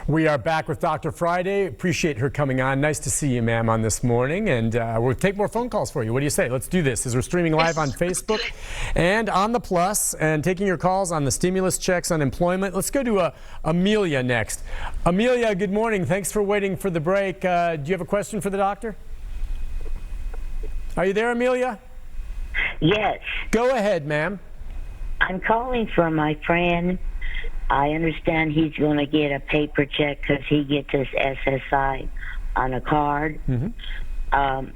We are back with Dr. Friday. Appreciate her coming on. Nice to see you, ma'am, on this morning. And we'll take more phone calls for you. What do you say? Let's do this as we're streaming live on Facebook and on the Plus and taking your calls on the stimulus checks, unemployment. Let's go to Amelia next. Amelia, good morning. Thanks for waiting for the break. Do you have a question for the doctor? Are you there, Amelia? Yes. Go ahead, ma'am. I'm calling for my friend. I understand he's going to get a paper check because he gets his SSI on a card. Mm-hmm.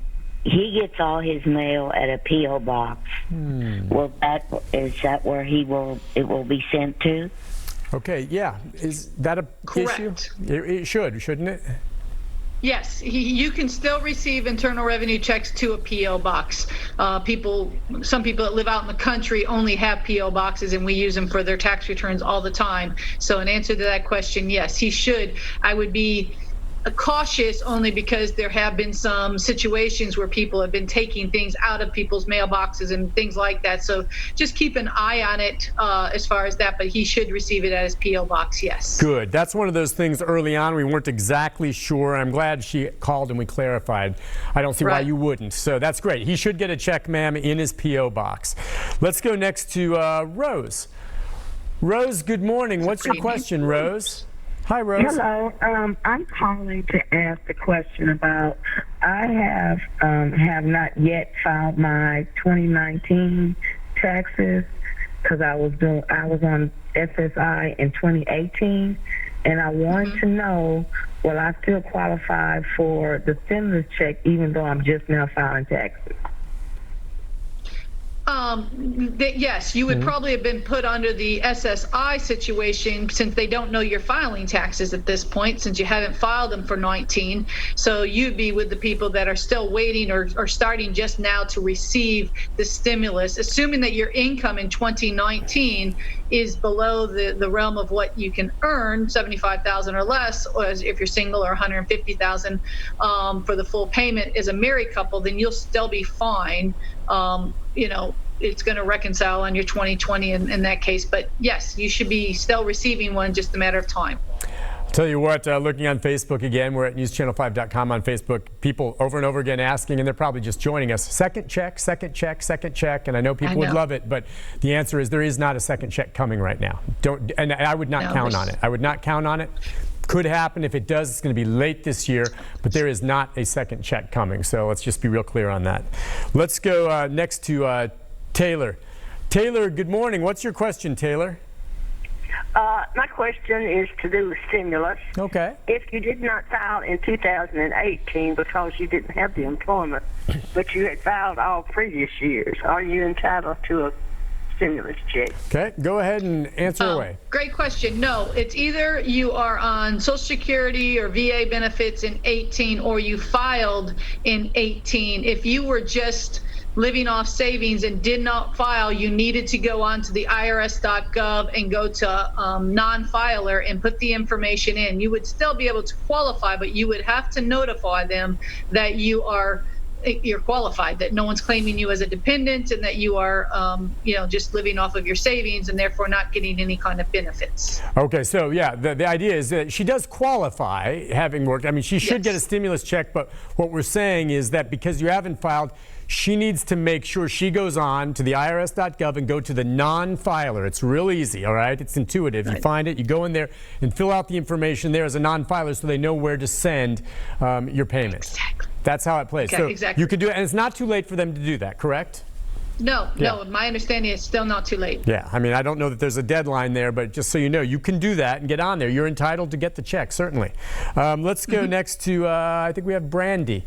He gets all his mail at a P.O. box. Is that where it will be sent to? Okay, yeah. Is that a Correct. issue? It should, shouldn't it? Yes, you can still receive Internal Revenue checks to a P.O. box. Some people that live out in the country only have P.O. boxes, and we use them for their tax returns all the time. So in answer to that question, yes, he should. I would be cautious only because there have been some situations where people have been taking things out of people's mailboxes and things like that. So just keep an eye on it as far as that, but he should receive it at his P.O. box, yes. Good. That's one of those things early on we weren't exactly sure. I'm glad she called and we clarified. I don't see why you wouldn't. So that's great. He should get a check, ma'am, in his P.O. box. Let's go next to Rose. Rose, good morning. What's your question, Rose? Hi, Rose. Hello. I'm calling to ask a question about. I have not yet filed my 2019 taxes because I was on SSI in 2018, and I want to know, will I still qualify for the stimulus check even though I'm just now filing taxes? Yes, you would probably have been put under the SSI situation since they don't know you're filing taxes at this point, since you haven't filed them for 19. So you'd be with the people that are still waiting or starting just now to receive the stimulus, assuming that your income in 2019 is below the realm of what you can earn, $75,000 or less, or if you're single, or $150,000 for the full payment as a married couple, then you'll still be fine. It's going to reconcile on your 2020 in that case. But yes, you should be still receiving one, just a matter of time. I'll tell you what, looking on Facebook again, we're at newschannel5.com on Facebook, people over and over again asking, and they're probably just joining us, second check, second check, second check, and I know people would love it, but the answer is there is not a second check coming right now. And I would not count on it. I would not count on it. Could happen. If it does, it's going to be late this year, but there is not a second check coming. So let's just be real clear on that. Let's go next to Taylor. Taylor, good morning. What's your question, Taylor? My question is to do with stimulus. Okay. If you did not file in 2018 because you didn't have the employment, but you had filed all previous years, are you entitled to a stimulus check? Okay, go ahead and answer away. Great question. No, it's either you are on Social Security or VA benefits in 18, or you filed in 18. If you were just living off savings and did not file, you needed to go on to the irs.gov and go to non-filer and put the information in. You would still be able to qualify, but you would have to notify them that you're qualified, that no one's claiming you as a dependent, and that you are just living off of your savings and therefore not getting any kind of benefits. Okay, so yeah, the idea is that she does qualify, having worked. I mean, she should get a stimulus check, but what we're saying is that because you haven't filed, she needs to make sure she goes on to the irs.gov and go to the non-filer. It's real easy, all right? It's intuitive. You find it, you go in there and fill out the information there as a non-filer so they know where to send your payment. Exactly. That's how it plays. Okay, so exactly. You can do it, and it's not too late for them to do that, correct? No, my understanding is still not too late. Yeah, I mean, I don't know that there's a deadline there, but just so you know, you can do that and get on there. You're entitled to get the check, certainly. Let's go next to, I think we have Brandy.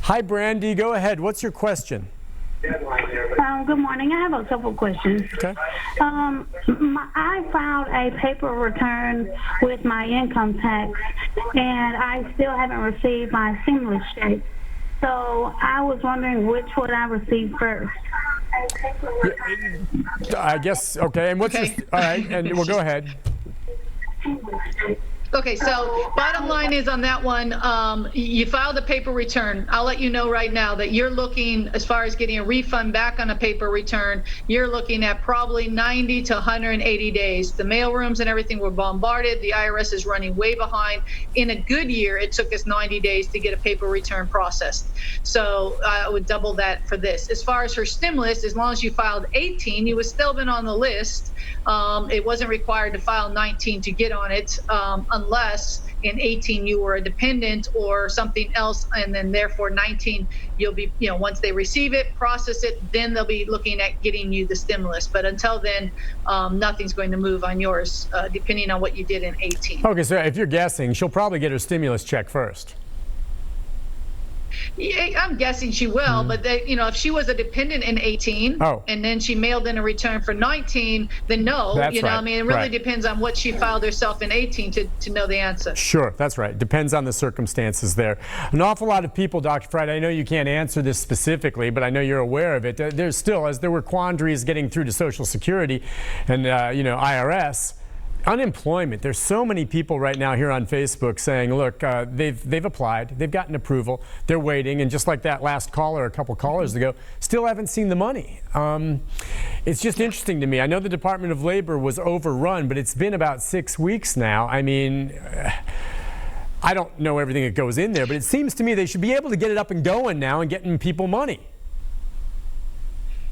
Hi, Brandy. Go ahead. What's your question? Good morning. I have a couple questions. Okay. I filed a paper return with my income tax, and I still haven't received my stimulus check. So I was wondering which would I receive first. I guess, okay. And what's your, all right, and we'll go ahead. Okay, so bottom line is on that one, you filed a paper return. I'll let you know right now that you're looking, as far as getting a refund back on a paper return, you're looking at probably 90 to 180 days. The mail rooms and everything were bombarded. The IRS is running way behind. In a good year, it took us 90 days to get a paper return processed. So I would double that for this. As far as her stimulus, as long as you filed 18, you would still been on the list. It wasn't required to file 19 to get on it, unless in 18 you were a dependent or something else, and then therefore 19 you'll be, once they receive it, process it, then they'll be looking at getting you the stimulus. But until then, nothing's going to move on yours, depending on what you did in 18. Okay, so if you're guessing, she'll probably get her stimulus check first. Yeah, I'm guessing she will, but if she was a dependent in 18 and then she mailed in a return for 19, then no. That's right. I mean, it really depends on what she filed herself in 18 to know the answer. Sure, that's right. Depends on the circumstances there. An awful lot of people, Dr. Friday, I know you can't answer this specifically, but I know you're aware of it. There's still, as there were quandaries getting through to Social Security and, IRS, unemployment. There's so many people right now here on Facebook saying, look, they've applied, they've gotten approval, they're waiting, and just like that last caller a couple callers ago, still haven't seen the money. It's just interesting to me. I know the Department of Labor was overrun, but it's been about 6 weeks now. I mean, I don't know everything that goes in there, but it seems to me they should be able to get it up and going now and getting people money.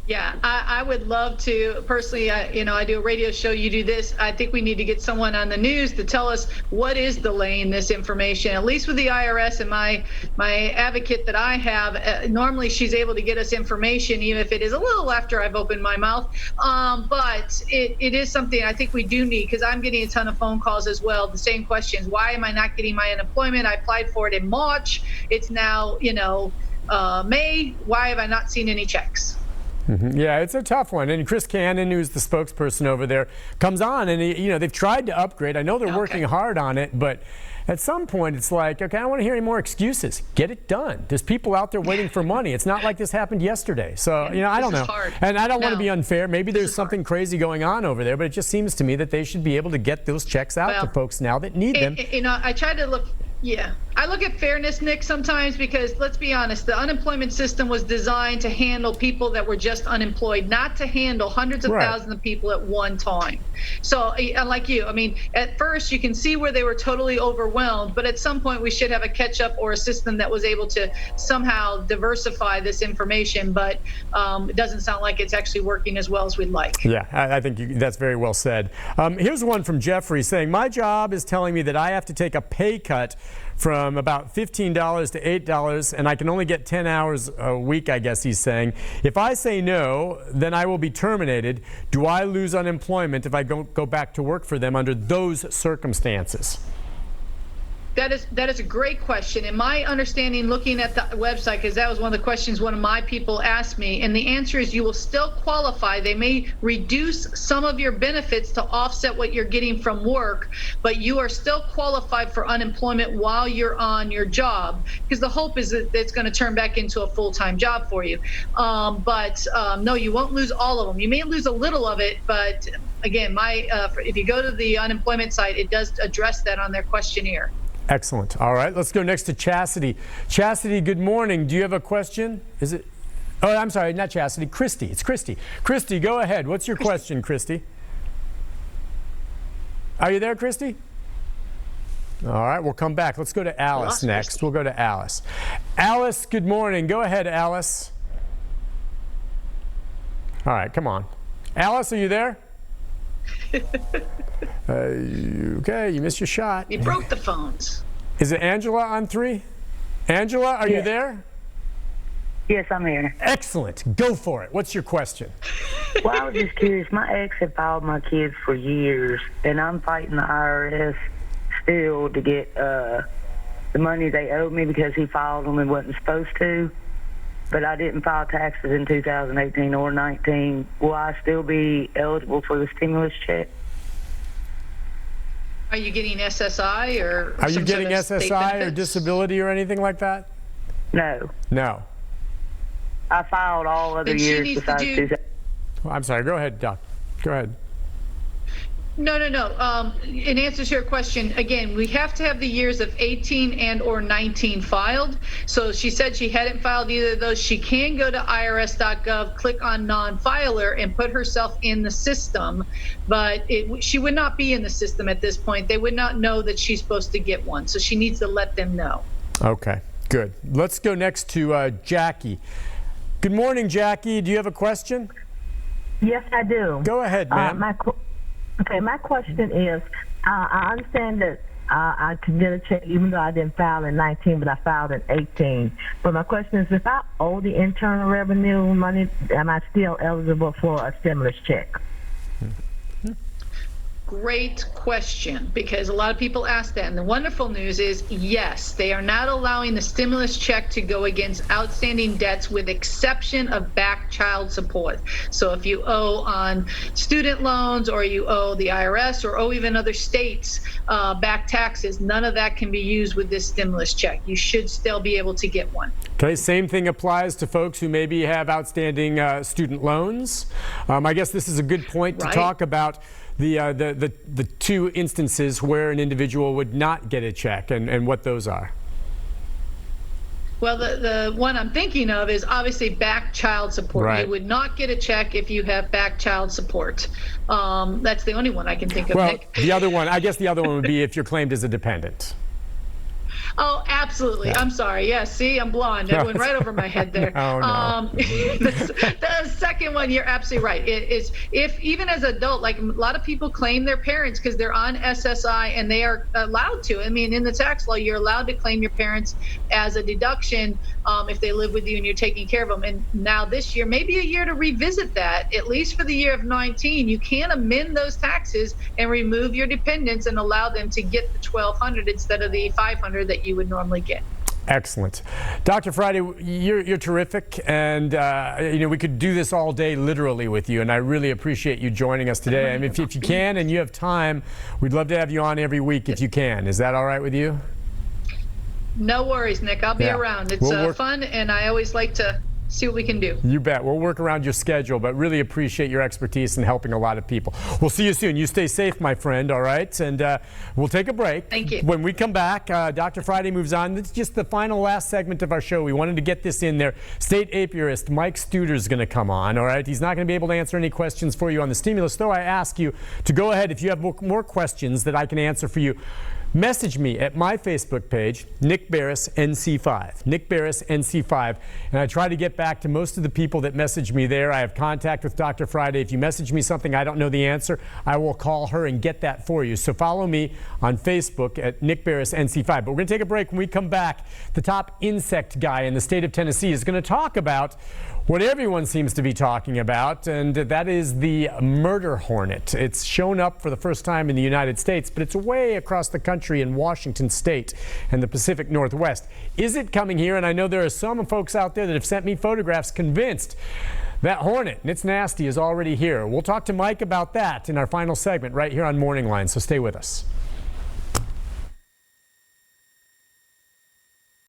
Yeah, I would love to personally. I do a radio show. You do this. I think we need to get someone on the news to tell us what is delaying this information. At least with the IRS and my advocate that I have, normally she's able to get us information, even if it is a little after I've opened my mouth. But it is something I think we do need, because I'm getting a ton of phone calls as well. The same questions: why am I not getting my unemployment? I applied for it in March. It's now May. Why have I not seen any checks? Yeah, it's a tough one. And Chris Cannon, who's the spokesperson over there, comes on and they've tried to upgrade. I know they're working hard on it, but at some point it's like, okay, I don't want to hear any more excuses. Get it done. There's people out there waiting for money. It's not like this happened yesterday. So, I don't know. Hard. And I don't want to be unfair. Maybe there's something crazy going on over there, but it just seems to me that they should be able to get those checks out to folks now that need them. I try to look. Yeah, I look at fairness, Nick, sometimes, because let's be honest, the unemployment system was designed to handle people that were just unemployed, not to handle hundreds of thousands of people at one time. So like you, I mean, at first you can see where they were totally overwhelmed, but at some point we should have a catch up or a system that was able to somehow diversify this information. But it doesn't sound like it's actually working as well as we'd like. Yeah, I think that's very well said. Here's one from Jeffrey saying, my job is telling me that I have to take a pay cut from about $15 to $8, and I can only get 10 hours a week, I guess he's saying. If I say no, then I will be terminated. Do I lose unemployment if I go back to work for them under those circumstances? That is a great question. In my understanding, looking at the website, because that was one of the questions one of my people asked me, and the answer is you will still qualify. They may reduce some of your benefits to offset what you're getting from work, but you are still qualified for unemployment while you're on your job, because the hope is that it's going to turn back into a full-time job for you. No, you won't lose all of them. You may lose a little of it, but again, if you go to the unemployment site, it does address that on their questionnaire. Excellent. All right, let's go next to Chastity. Chastity, good morning. Do you have a question? Is it? Oh, I'm sorry, not Chastity. Christy. It's Christy. Christy, go ahead. What's your question, Christy? Are you there, Christy? All right, we'll come back. Let's go to Alice next. We'll go to Alice. Alice, good morning. Go ahead, Alice. All right, come on. Alice, are you there? Okay, you missed your shot. You broke the phones. Is it Angela on 3? Angela, are you there? Yes, I'm here. Excellent. Go for it. What's your question? Well, I was just curious. My ex had filed my kids for years, and I'm fighting the IRS still to get the money they owed me because he filed them and wasn't supposed to. But I didn't file taxes in 2018 or 19. Will I still be eligible for the stimulus check? Are you getting SSI or? Are you getting SSI or disability or anything like that? No. No. I filed all other years besides 2000. I'm sorry. Go ahead, Doc. Go ahead. No. In answer to your question, again, we have to have the years of 18 and or 19 filed. So she said she hadn't filed either of those. She can go to irs.gov, click on non-filer, and put herself in the system. But she would not be in the system at this point. They would not know that she's supposed to get one. So she needs to let them know. Okay, good. Let's go next to Jackie. Good morning, Jackie. Do you have a question? Yes, I do. Go ahead, ma'am. My question is, I understand that I can get a check even though I didn't file in 19, but I filed in 18. But my question is, if I owe the Internal Revenue money, am I still eligible for a stimulus check? Great question, because a lot of people ask that. And the wonderful news is, yes, they are not allowing the stimulus check to go against outstanding debts with exception of back child support. So if you owe on student loans, or you owe the IRS, or owe even other states back taxes, none of that can be used with this stimulus check. You should still be able to get one. Okay, same thing applies to folks who maybe have outstanding student loans. I guess this is a good point to talk about the two instances where an individual would not get a check and what those are. Well, the one I'm thinking of is obviously back child support. Right. You would not get a check if you have back child support. That's the only one I can think of. Well, Nick. the other one would be if you're claimed as a dependent. Oh, absolutely. Yeah. I'm sorry. Yeah, see, I'm blonde. That went right over my head there. Oh, no. The second one, you're absolutely right. It is, if even as an adult, like a lot of people claim their parents because they're on SSI and they are allowed to. I mean, in the tax law, you're allowed to claim your parents as a deduction if they live with you and you're taking care of them. And now this year, maybe a year to revisit that, at least for the year of 19, you can amend those taxes and remove your dependents and allow them to get the $1,200 instead of the $500 that you would normally get. Excellent. Dr. Friday, you're terrific, and we could do this all day literally with you, and I really appreciate you joining us today. I mean, if you can and you have time, we'd love to have you on every week if you can. Is that all right with you? No worries, Nick. I'll be around. It's fun, and I always like to see what we can do. You bet. We'll work around your schedule, but really appreciate your expertise in helping a lot of people. We'll see you soon. You stay safe, my friend, all right? And we'll take a break. Thank you. When we come back, Dr. Friday moves on. This is just the last segment of our show. We wanted to get this in there. State apiarist Mike Studer is going to come on, all right? He's not going to be able to answer any questions for you on the stimulus, though I ask you to go ahead if you have more questions that I can answer for you. Message me at my Facebook page, Nick Barris NC5, Nick Barris NC5, and I try to get back to most of the people that message me there. I have contact with Dr. Friday. If you message me something I don't know the answer, I will call her and get that for you. So follow me on Facebook at Nick Barris NC5. But we're going to take a break. When we come back, the top insect guy in the state of Tennessee is going to talk about what everyone seems to be talking about, and that is the murder hornet. It's shown up for the first time in the United States, but it's way across the country in Washington State and the Pacific Northwest. Is it coming here? And I know there are some folks out there that have sent me photographs convinced that hornet, and it's nasty, is already here. We'll talk to Mike about that in our final segment right here on Morning Line, so stay with us.